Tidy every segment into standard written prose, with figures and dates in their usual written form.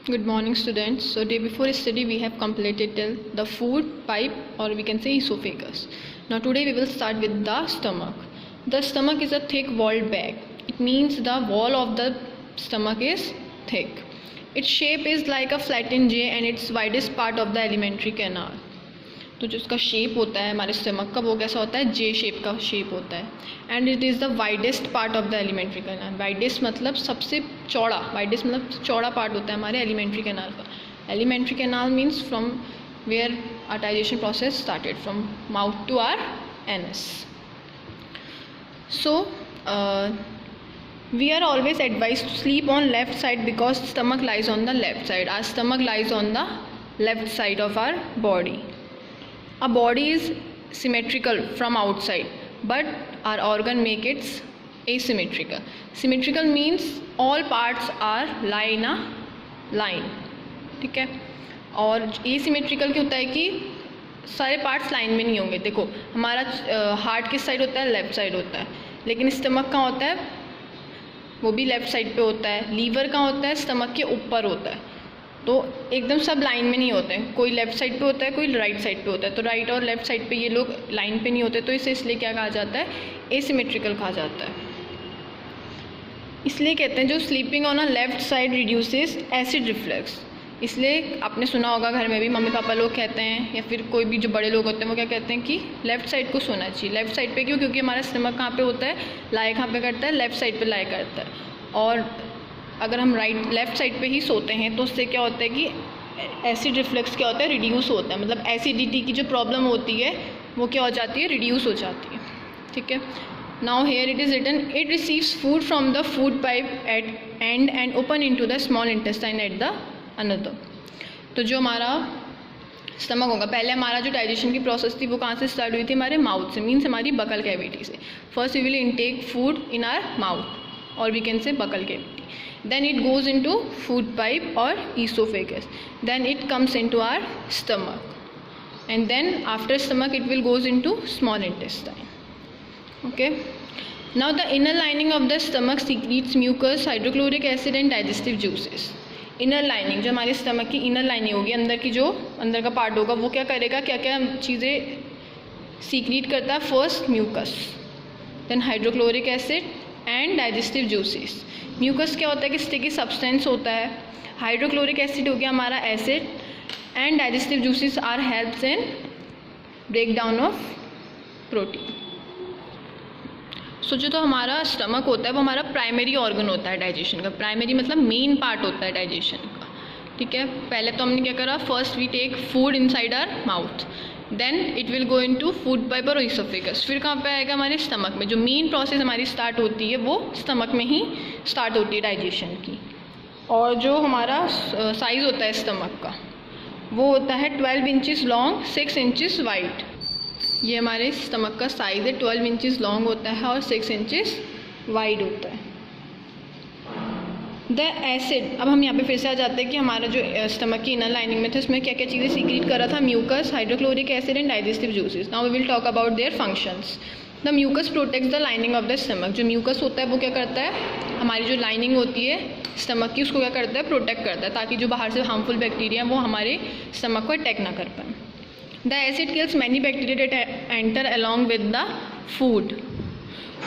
Good morning, students. So, day before study we have completed till the food pipe, or we can say esophagus. Now, today we will start with the stomach. The stomach is a thick walled bag. It means the wall of the stomach is thick. Its shape is like a flattened J and its widest part of the alimentary canal. तो जो उसका shape होता है हमारे stomach का वो कैसा होता है, जे शेप का शेप होता है. And it is the widest part of the alimentary canal. Widest मतलब सबसे चौड़ा, वाइडेस्ट मतलब चौड़ा पार्ट होता है हमारे एलिमेंट्री कैनाल का. Alimentary canal means from where our digestion process started, from mouth to our anus. So we are always advised to sleep on left side because stomach lies on the left side. Our stomach lies on the left side of our body. Our body is symmetrical from outside, but our organ make it asymmetrical. Symmetrical means all parts are lie in a line. ठीक है. और asymmetrical क्या होता है कि सारे parts line में नहीं होंगे. देखो हमारा हार्ट किस साइड होता है, लेफ्ट साइड होता है, लेकिन स्टमक कहाँ होता है, वो भी लेफ़्ट साइड पे होता है. लीवर कहाँ होता है, स्टमक के ऊपर होता है. तो एकदम सब लाइन में नहीं होते हैं, कोई लेफ़्ट साइड पे होता है, कोई राइट साइड पे होता है. तो राइट और लेफ़्ट साइड पे ये लोग लाइन पे नहीं होते, तो इसे इसलिए क्या कहा जाता है, एसिमेट्रिकल कहा जाता है. इसलिए कहते हैं जो sleeping on a left side reduces acid reflux. इसलिए आपने सुना होगा घर में भी मम्मी पापा लोग कहते हैं, या फिर कोई भी जो बड़े लोग होते हैं वो क्या कहते हैं कि लेफ़्ट साइड को सोना चाहिए. लेफ़्ट साइड पे क्यों, क्योंकि हमारा स्टमक कहाँ पे होता है, लाई कहाँ पे करता है, लेफ़्ट साइड पे लाई करता है. और अगर हम लेफ़्ट साइड पे ही सोते हैं तो उससे क्या होता है कि एसिड रिफ्लक्स क्या होता है, रिड्यूस होता है. मतलब एसिडिटी की जो प्रॉब्लम होती है वो क्या हो जाती है, रिड्यूस हो जाती है. ठीक है. Now here it is written, it receives food from the food pipe at end and open into the small intestine at the another. तो जो हमारा स्टमक होगा, पहले हमारा जो डाइजेशन की प्रोसेस थी वो कहाँ से स्टार्ट हुई थी, हमारे माउथ से, मीन्स हमारी बकल कैविटी से. First we will intake food in our mouth, और we can say buccal cavity. Then it goes into food pipe or esophagus. Then it comes into our stomach, and then after stomach it will goes into small intestine. Okay. Now the inner lining of the stomach secretes mucus, hydrochloric acid and digestive juices. Inner lining, जो हमारे stomach की inner lining होगी, अंदर की जो अंदर का part होगा वो क्या करेगा, क्या क्या चीज़ें सीक्रेट करता है. First mucus, then hydrochloric acid and digestive juices. Mucus क्या होता है कि स्टिकी सब्सटेंस होता है. हाइड्रोक्लोरिक एसिड हो गया हमारा acid, and digestive juices are helps in break down of protein. सोचो तो हमारा स्टमक होता है वो हमारा प्राइमरी ऑर्गन होता है डाइजेशन का. प्राइमरी मतलब मेन पार्ट होता है डाइजेशन का. ठीक है. पहले तो हमने क्या करा, first we take food inside our mouth, then it will go into food pipe और इसोफेगस. फिर कहाँ पे आएगा, हमारे स्टमक में. जो मेन प्रोसेस हमारी स्टार्ट होती है वो स्टमक में ही स्टार्ट होती है डाइजेशन की. और जो हमारा साइज़ होता है स्टमक का वो होता है 12 इंचज़ लॉन्ग, 6 इंचज़ वाइड. ये हमारे स्टमक का साइज़ है, 12 इंचज़ लॉन्ग होता है और 6 इंचज़ वाइड होता है. द एसिड, अब हम यहाँ पे फिर से आ जाते हैं कि हमारा जो स्टमक की इनर लाइनिंग में था उसमें क्या क्या चीज़ें सीक्रेट कर रहा था, mucus, hydrochloric acid and digestive juices. Now we will talk about their functions. The mucus protects the lining of the stomach. जो म्यूकस होता है वो क्या करता है, हमारी जो लाइनिंग होती है स्टमक की उसको क्या करता है, प्रोटेक्ट करता है, ताकि जो बाहर से हार्मफुल बैक्टीरिया वो हमारे स्टमक को अटैक ना कर पाए. The acid kills many bacteria that enter along with the food.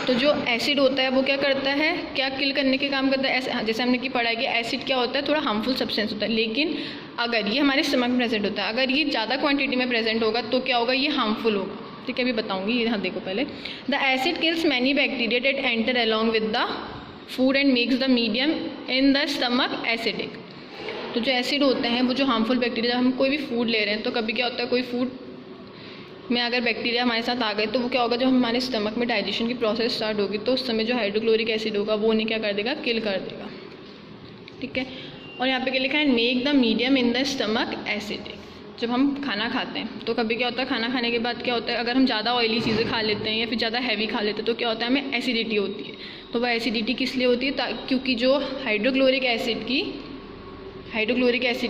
तो जो एसिड होता है वो क्या करता है, क्या किल करने के काम करता है. जैसे हमने की पढ़ा है कि एसिड क्या होता है, थोड़ा हार्मफुल सब्सटेंस होता है, लेकिन अगर ये हमारे स्टमक में प्रेजेंट होता है, अगर ये ज़्यादा क्वांटिटी में प्रेजेंट होगा तो क्या होगा, ये हार्मफुल होगा. ठीक है, अभी बताऊँगी. यहाँ देखो पहले, the acid kills many bacteria that enter along with the food and makes the medium in the stomach acidic. तो जो एसिड होते हैं वो जो हार्मफुल बैक्टीरिया, हम कोई भी फूड ले रहे हैं तो कभी क्या होता है, कोई फूड में अगर बैक्टीरिया हमारे साथ आ गए तो वो क्या होगा, जब हमारे स्टमक में डाइजेशन की प्रोसेस स्टार्ट होगी तो उस समय जो हाइड्रोक्लोरिक एसिड होगा वो उन्हें क्या कर देगा, किल कर देगा. ठीक है. और यहाँ पे क्या लिखा है, make the medium in the stomach acidic. जब हम खाना खाते हैं तो कभी क्या होता है, खाना खाने के बाद क्या होता है, अगर हम ज़्यादा ऑयली चीज़ें खा लेते हैं या फिर ज़्यादा हैवी खा लेते हैं तो क्या होता है, हमें एसिडिटी होती है. तो वह एसिडिटी किस लिए होती है, क्योंकि जो हाइड्रोक्लोरिक एसिड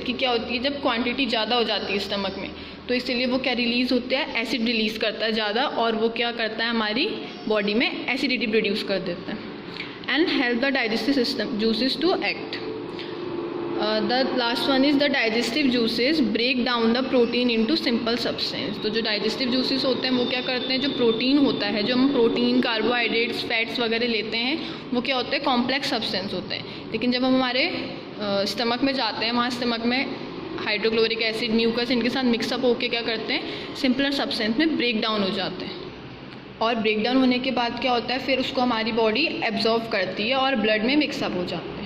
की क्या होती है, जब क्वांटिटी ज़्यादा हो जाती है स्टमक में तो इसीलिए वो क्या रिलीज़ होता है, एसिड रिलीज़ करता है ज़्यादा, और वो क्या करता है, हमारी बॉडी में एसिडिटी प्रोड्यूस कर देता है. And help the digestive system juices to act. The last one is the digestive juices break down the protein into simple substance. तो जो डाइजेस्टिव जूसेस होते हैं वो क्या करते हैं, जो प्रोटीन होता है, जो हम प्रोटीन, कार्बोहाइड्रेट्स, फैट्स वगैरह लेते हैं, वो क्या होते हैं, कॉम्प्लेक्स सब्सटेंस होते हैं। लेकिन जब हम हमारे स्टमक में जाते हैं, वहाँ स्टमक में हाइड्रोक्लोरिक एसिड, म्यूकस, इनके साथ मिक्सअप होकर क्या करते हैं, सिंपलर सब्सटेंस में ब्रेक डाउन हो जाते हैं। और ब्रेक डाउन होने के बाद क्या होता है, फिर उसको हमारी बॉडी एब्जॉर्व करती है और ब्लड में मिक्सअप हो जाते हैं।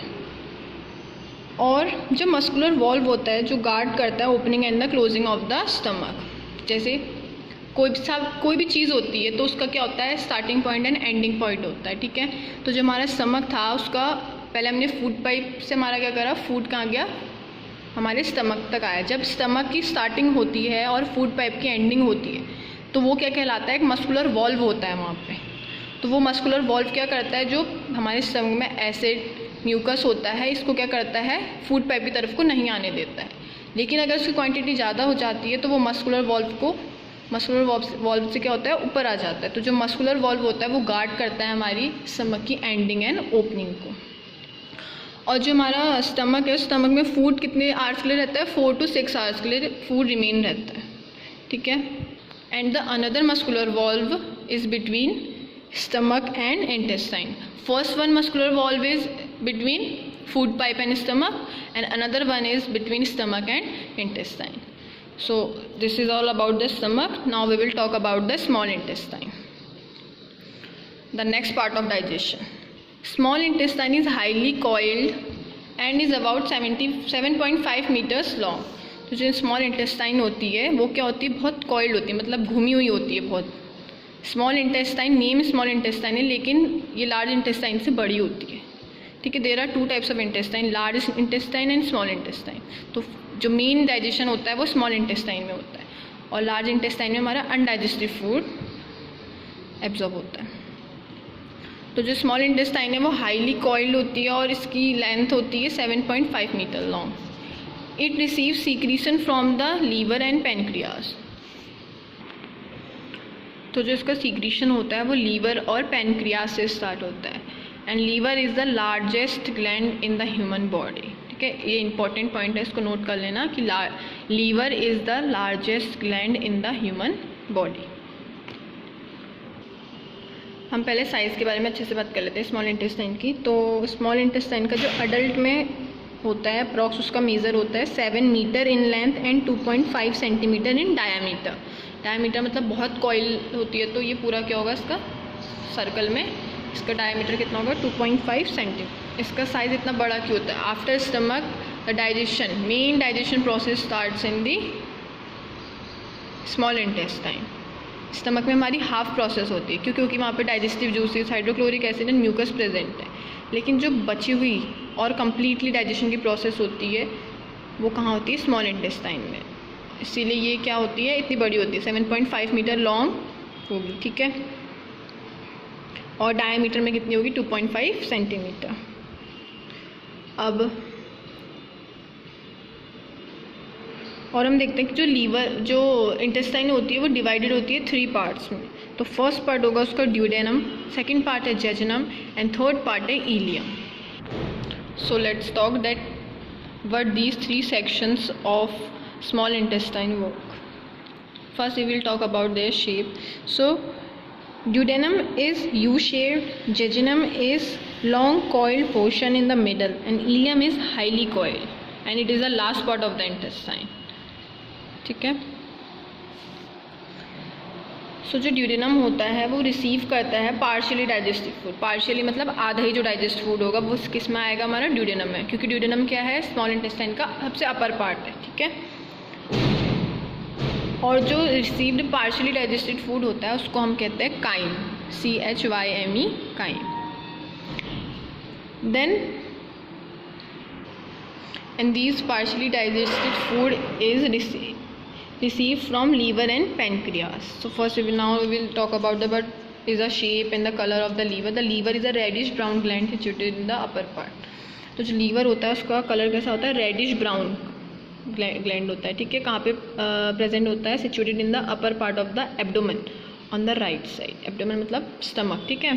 और जो मस्कुलर वॉल्व होता है, जो गार्ड करता है opening and the closing of the stomach, जैसे कोई भी चीज़ होती है तो उसका क्या होता है, starting point and ending point होता है, ठीक है। तो जो हमारा स्टमक था, उसका पहले हमने फूड पाइप से हमारा क्या करा, फूड कहाँ गया, हमारे स्टमक तक आया। जब स्टमक की स्टार्टिंग होती है और फूड पाइप की एंडिंग होती है, तो वो क्या कहलाता है, एक मस्कुलर वॉल्व होता है वहाँ पे। तो वो मस्कुलर वॉल्व क्या करता है, जो हमारे स्टमक में एसिड, म्यूकस होता है, इसको क्या करता है, फूड पाइप की तरफ को नहीं आने देता है। लेकिन अगर उसकी क्वांटिटी ज़्यादा हो जाती है तो वो मस्कुलर वॉल्व से क्या होता है, ऊपर आ जाता है। तो जो मस्कुलर वॉल्व होता है वो गार्ड करता है हमारी स्टमक की एंडिंग एंड ओपनिंग को। और जो हमारा स्टमक है, स्टमक में फूड कितने आवर्स के लिए रहता है, 4 to 6 आवर्स के लिए फूड रिमेन रहता है, ठीक है। And the another muscular valve is between stomach and intestine. First one muscular valve is between food pipe and stomach, and another one is between stomach and intestine. So this is all about the stomach. Now we will talk about the small intestine, the next part of digestion. Small intestine is highly coiled and is about 7.5 meters long. तो जो small intestine होती है वो क्या होती है, बहुत coiled होती है, मतलब घूमी हुई होती है बहुत। Small intestine, name small intestine है, लेकिन ये लार्ज इंटेस्टाइन से बड़ी होती है, ठीक है। There are 2 types of intestine, large intestine and small intestine. तो जो मेन डाइजेशन होता है वो स्मॉल इंटेस्टाइन में होता है, और लार्ज इंटेस्टाइन में हमारा अनडाइजेस्टिव फूड एब्जॉर्ब होता है। तो जो स्मॉल इंटेस्टाइन है वो हाईली कॉइल्ड होती है और इसकी लेंथ होती है 7.5 metre long. It receive secretion from the liver and pancreas. तो जो इसका सीक्रीशन होता है वो लीवर और पैनक्रियाज से स्टार्ट होता है। And liver is the largest gland in the human body, ठीक है। ये इंपॉर्टेंट पॉइंट है, इसको नोट कर लेना कि liver is the largest gland in the human body. हम पहले साइज़ के बारे में अच्छे से बात कर लेते हैं स्मॉल इंटेस्टाइन की। तो स्मॉल इंटेस्टाइन का जो अडल्ट में होता है अप्रॉक्स, उसका मेज़र होता है 7 metre in length and 2.5 centimetre in diameter. Diameter मतलब बहुत कॉइल होती है, तो ये पूरा क्या होगा, इसका सर्कल में इसका डायमीटर कितना होगा, 2.5 सेंटीमीटर। इसका साइज़ इतना बड़ा क्यों होता है, after stomach the digestion, main digestion process starts in the small intestine. Stomach में हमारी हाफ प्रोसेस होती है क्योंकि वहाँ पे digestive juices, hydrochloric acid and mucus present है। लेकिन जो बची हुई और कम्प्लीटली डाइजेशन की प्रोसेस होती है वो कहाँ होती है, स्मॉल इंटेस्टाइन में। इसीलिए ये क्या होती है, इतनी बड़ी होती है, 7.5 मीटर लॉन्ग होगी, ठीक है। और डायमीटर में कितनी होगी, 2.5 सेंटीमीटर। अब और हम देखते हैं कि जो इंटेस्टाइन होती है वो डिवाइडेड होती है 3 पार्ट्स में। तो फर्स्ट पार्ट होगा उसका ड्यूडेनम, सेकंड पार्ट है जेजुनम एंड थर्ड पार्ट है ileum. So let's talk that what these 3 sections of small intestine work. First we will talk about their shape. So duodenum is U-shaped, jejunum is long coiled portion in the middle, and ileum is highly coiled, and it is the last part of the intestine, ठीक है। सो जो duodenum होता है वो receive करता है partially digestive food. Partially मतलब आधा ही जो डाइजेस्ट फूड होगा वो किस में आएगा, हमारा ड्यूडेनम में, क्योंकि ड्यूडेनम क्या है, स्मॉल इंटेस्टाइन का सबसे अपर पार्ट है, ठीक है। और जो रिसीव्ड पार्शियली डाइजेस्टेड फूड होता है उसको हम कहते हैं crime, CHYME, crime. Then and these partially digested food is received from liver and pancreas. So first we will talk about the what is the shape and the color of the liver. The liver is a reddish brown gland situated in the upper part. तो जो liver होता है उसका colour कैसा होता है, reddish brown gland होता है, ठीक है। कहाँ पे प्रेजेंट होता है, situated in the upper part of the abdomen on the right side. Abdomen मतलब स्टमक, ठीक है।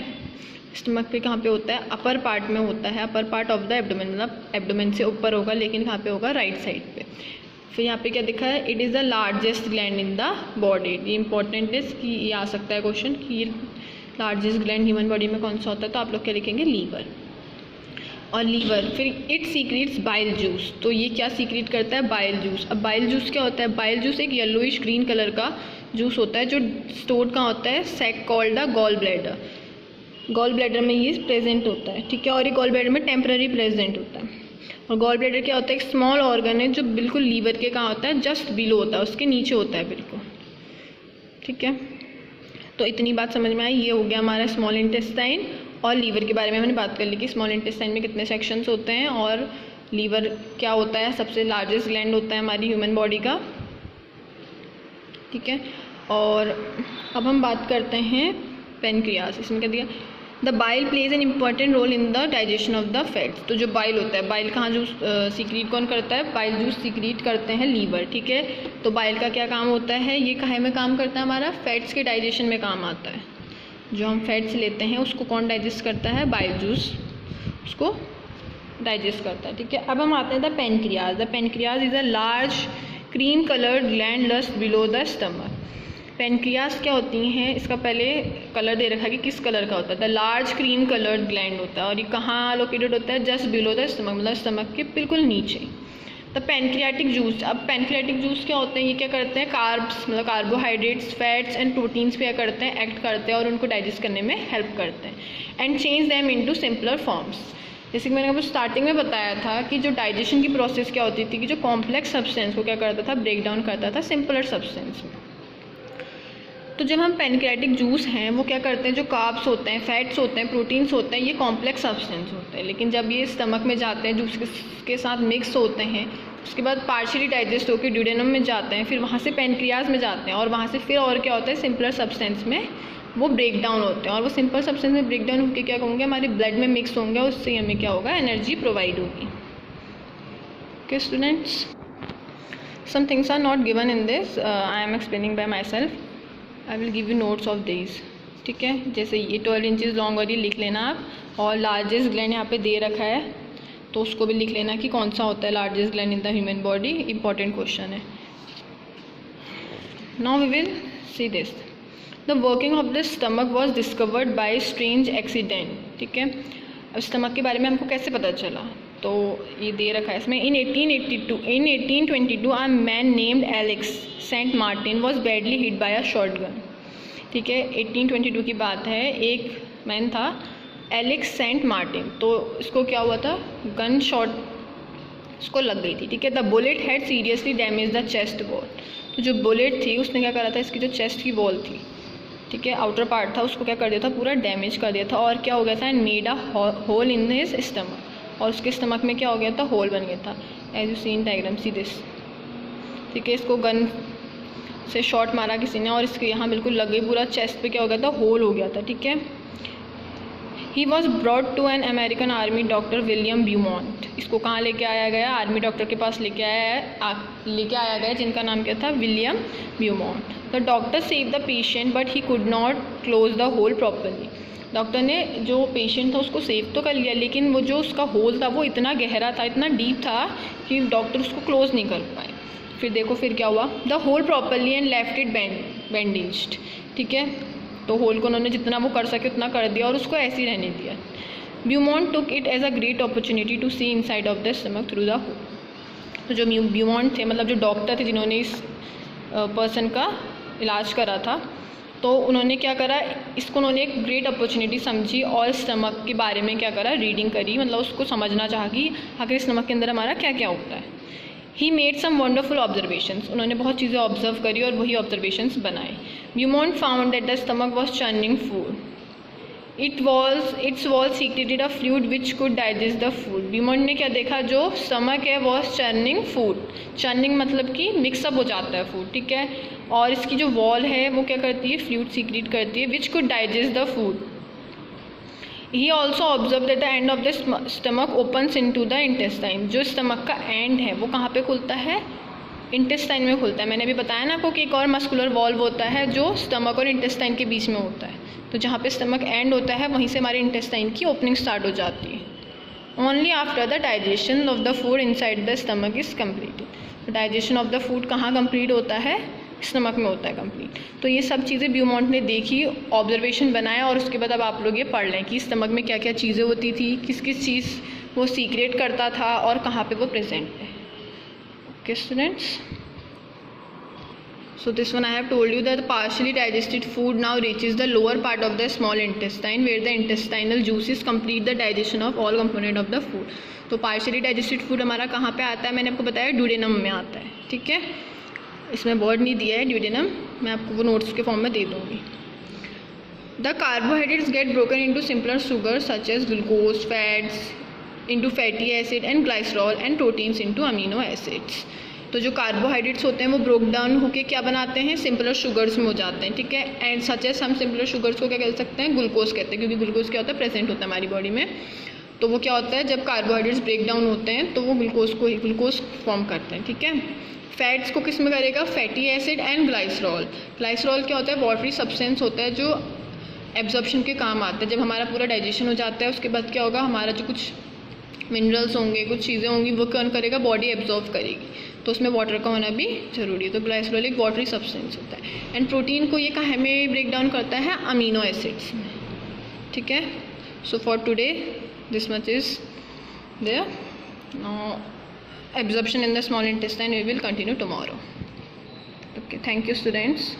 स्टमक पे कहाँ पे होता है? अपर पार्ट में होता है, upper part of the abdomen, मतलब एब्डोमेन से ऊपर होगा, लेकिन कहाँ पे होगा? राइट साइड पे। फिर यहाँ पे क्या दिखा है? It is the largest gland in the body. ये इंपॉर्टेंट है कि ये आ सकता है क्वेश्चन कि लार्जेस्ट ग्लैंड ह्यूमन बॉडी में कौन सा होता है, तो आप लोग क्या लिखेंगे? लीवर। और लीवर फिर इट सीक्रेट्स बाइल जूस, तो ये क्या सीक्रेट करता है? Bile juice. अब बाइल जूस क्या होता है? बाइल जूस एक येलोइश ग्रीन कलर का जूस होता है जो स्टोर्ड कहाँ होता है? Sac called the gall bladder. Gall bladder में ये प्रेजेंट होता है, ठीक है। और ये गॉल ब्लैडर में टेम्पररी प्रेजेंट होता है। और गॉल ब्लैडर क्या होता है? एक स्मॉल ऑर्गन है जो बिल्कुल लीवर के कहाँ होता है? जस्ट बिलो होता है, उसके नीचे होता है बिल्कुल, ठीक है। तो इतनी बात समझ में आई। ये हो गया हमारा स्मॉल इंटेस्टाइन। और लीवर के बारे में मैंने बात कर ली कि स्मॉल इंटेस्टाइन में कितने सेक्शंस होते हैं और लीवर क्या होता है? सबसे लार्जेस्ट ग्लैंड होता है हमारी ह्यूमन बॉडी का, ठीक है। और अब हम बात करते हैं पेनक्रियास। इसमें क्या दिया? The bile plays an important role in the digestion of the fats. तो जो बाइल होता है, बाइल कहाँ जूस सीक्रेट कौन करता है? बाइल जूस सीक्रेट करते हैं लीवर, ठीक है। तो बाइल का क्या काम होता है? ये काहे में काम करता है? हमारा फैट्स के डाइजेशन में काम आता है। जो हम फैट्स लेते हैं उसको कौन डाइजेस्ट करता है? बाइल जूस उसको डाइजेस्ट करता है, ठीक है। अब हम आते हैं the pancreas. The pancreas is a large cream coloured gland just below the stomach. Pancreas क्या होती हैं? इसका पहले कलर दे रखा है कि किस कलर का होता है। The large cream coloured gland होता है और ये कहाँ लोकेटेड होता है? जस्ट बिलो द स्टमक, मतलब स्टमक के बिल्कुल नीचे। The pancreatic juice. अब पेनक्रियाटिक जूस क्या होते हैं? ये क्या करते हैं? कार्ब्स मतलब कार्बोहाइड्रेट्स, फैट्स एंड प्रोटीन्स पे क्या करते हैं? एक्ट करते हैं और उनको डाइजेस्ट करने में हेल्प करते हैं and change them into simpler forms. जैसे कि मैंने आपको स्टार्टिंग में बताया था कि जो डाइजेशन की प्रोसेस क्या होती थी कि जो कॉम्प्लेक्स सब्सटेंस को क्या करता था? ब्रेक डाउन करता था सिंपलर सब्सटेंस में। तो जब हम पेनक्रियाटिक जूस हैं वो क्या करते हैं? जो कार्ब्स होते हैं, फैट्स होते हैं, प्रोटीन्स होते हैं, ये कॉम्प्लेक्स सब्सटेंस होते हैं, लेकिन जब ये स्टमक में जाते हैं जूस के साथ मिक्स होते हैं, उसके बाद पार्शियली डाइजेस्ट होकर ड्यूडेनम में जाते हैं, फिर वहाँ से पेनक्रियाज में जाते हैं और वहाँ से फिर और क्या होता है? सिंपलर सब्सटेंस में वो ब्रेक डाउन होते हैं और वो सिंपल सब्सटेंस में ब्रेक डाउन होकर क्या होंगे? हमारे ब्लड में मिक्स होंगे और उससे हमें क्या होगा? एनर्जी प्रोवाइड होगी। Okay students, some things are not given in this, I am explaining by myself. I will give you notes of this, ठीक है। जैसे ये 12 इंचज़ लॉन्ग और ये लिख लेना आप, और लार्जेस्ट ग्लैंड यहाँ पे दे रखा है तो उसको भी लिख लेना कि कौन सा होता है largest gland in the human body. Important question है। Now we will see this. The working of the stomach was discovered by strange accident, ठीक है। अब स्टमक के बारे में हमको कैसे पता चला? तो ये दे रखा है इसमें। In 1822 a man named Alex Saint Martin was badly hit by a shotgun, ठीक है। 1822 की बात है। एक मैन था एलेक्स सेंट मार्टिन, तो इसको क्या हुआ था? गन शॉट इसको लग गई थी, ठीक है। The bullet had seriously damage the chest wall. तो जो बुलेट थी उसने क्या करा था? इसकी जो चेस्ट की वॉल थी, ठीक है, आउटर पार्ट था, उसको क्या कर दिया था? पूरा डैमेज कर दिया था। और क्या हो गया था? And made a hole in his stomach, और उसके स्टमक में क्या हो गया था? होल बन गया था। As you see in diagram, see this, ठीक है। इसको गन से शॉट मारा किसी ने और इसके यहाँ बिल्कुल लग गई, पूरा चेस्ट पे क्या हो गया था? होल हो गया था, ठीक है। He was brought to an American army doctor William Beaumont. इसको कहाँ लेके आया गया? आर्मी डॉक्टर के पास लेके आया गया जिनका नाम क्या था? William Beaumont. The doctor save the patient but he could not close the hole properly. Doctor ने जो पेशेंट था उसको सेव तो कर लिया, लेकिन वो जो उसका होल था वो इतना गहरा था, इतना डीप था कि डॉक्टर उसको क्लोज नहीं कर पाए। फिर देखो फिर क्या हुआ? The hole properly and left it bandaged, ठीक है। तो होल को उन्होंने जितना वो कर सके उतना कर दिया और उसको ऐसे ही रहने दिया। Beaumont took it as a great opportunity to see inside of the stomach through the hole. तो जो ब्यूमॉन्ट थे, मतलब जो डॉक्टर थे जिन्होंने इस पर्सन का इलाज करा था, तो उन्होंने क्या करा? इसको उन्होंने एक ग्रेट अपॉर्चुनिटी समझी और स्टमक के बारे में क्या करा? रीडिंग करी, मतलब उसको समझना चाहा कि आखिर स्टमक के अंदर हमारा क्या क्या होता है। He made some wonderful observations. उन्होंने बहुत चीज़ें ऑब्जर्व करी और वही ऑब्जर्वेशंस बनाए। Beaumont found that the stomach was churning food. Its wall secreted a fluid which could digest the food. Beaumont ने क्या देखा? जो स्टमक है वॉज चर्निंग फूड। चर्निंग मतलब कि मिक्सअप हो जाता है फूड, ठीक है। और इसकी जो वॉल है वो क्या करती है? फ्लूइड सीक्रेट करती है which could digest the food. He also observe that the end of the stomach opens in to the intestine. जो स्टमक का एंड है वो कहाँ पे खुलता है? इंटेस्टाइन में खुलता है। मैंने अभी बताया ना आपको कि एक और मस्कुलर वॉल्व होता है जो स्टमक और इंटेस्टाइन के बीच में होता है। तो जहाँ पे स्टमक एंड होता है वहीं से हमारे इंटेस्टाइन की ओपनिंग स्टार्ट हो जाती है। Only after the digestion of the food inside the stomach is completed. Digestion of the food कहाँ कंप्लीट होता है? स्टमक में होता है कंप्लीट। तो ये सब चीज़ें ब्यूमॉन्ट ने देखी, ऑब्जर्वेशन बनाया और उसके बाद अब आप लोग ये पढ़ लें कि स्टमक में क्या क्या चीज़ें होती थी, किस किस चीज़ वो सीक्रेट करता था और कहाँ पे वो प्रेजेंट है। Okay students, so this one I have told you that the partially digested food now reaches the lower part of the small intestine where the intestinal juices complete the digestion of all component of the food. तो partially digested food हमारा कहाँ पे आता है? मैंने आपको बताया duodenum में आता है, ठीक है। इसमें वर्ड नहीं दिया है ड्यूडेनम, मैं आपको वो नोट्स के फॉर्म में दे दूँगी। The carbohydrates get broken into simpler sugars such as glucose, fats into fatty acid and glycerol and proteins into amino acids. तो जो कार्बोहाइड्रेट्स होते हैं वो ब्रोक डाउन होकर क्या बनाते हैं? सिंपलर शुगर्स में हो जाते हैं, ठीक है। एंड सच एज हम सिंपलर शुगर्स को क्या कह सकते हैं? ग्लूकोज कहते हैं, क्योंकि ग्लूकोज क्या होता है? प्रेजेंट होता है हमारी बॉडी में। तो वो क्या होता है? जब कार्बोहाइड्रेट्स ब्रेक डाउन होते हैं तो वो ग्लूकोज फॉर्म करते हैं, ठीक है। फैट्स को किस में करेगा? Fatty acid and glycerol. Glycerol क्या होता है? वाटरी सब्सटेंस होता है जो एब्जॉर्प्शन के काम आता है। जब हमारा पूरा डाइजेशन हो जाता है उसके बाद क्या होगा? हमारा जो कुछ मिनरल्स होंगे, कुछ चीज़ें होंगी, वो कौन करेगा? बॉडी एब्जॉर्व करेगी। तो उसमें वाटर का होना भी ज़रूरी है। तो ग्लाइसरॉल एक वाटरी सब्सटेंस होता है। एंड प्रोटीन को ये कहाँ में ब्रेक डाउन करता है? अमीनो एसिड्स में, ठीक है। So for today this much is there. Absorption in the small intestine we will continue tomorrow. Okay, thank you students.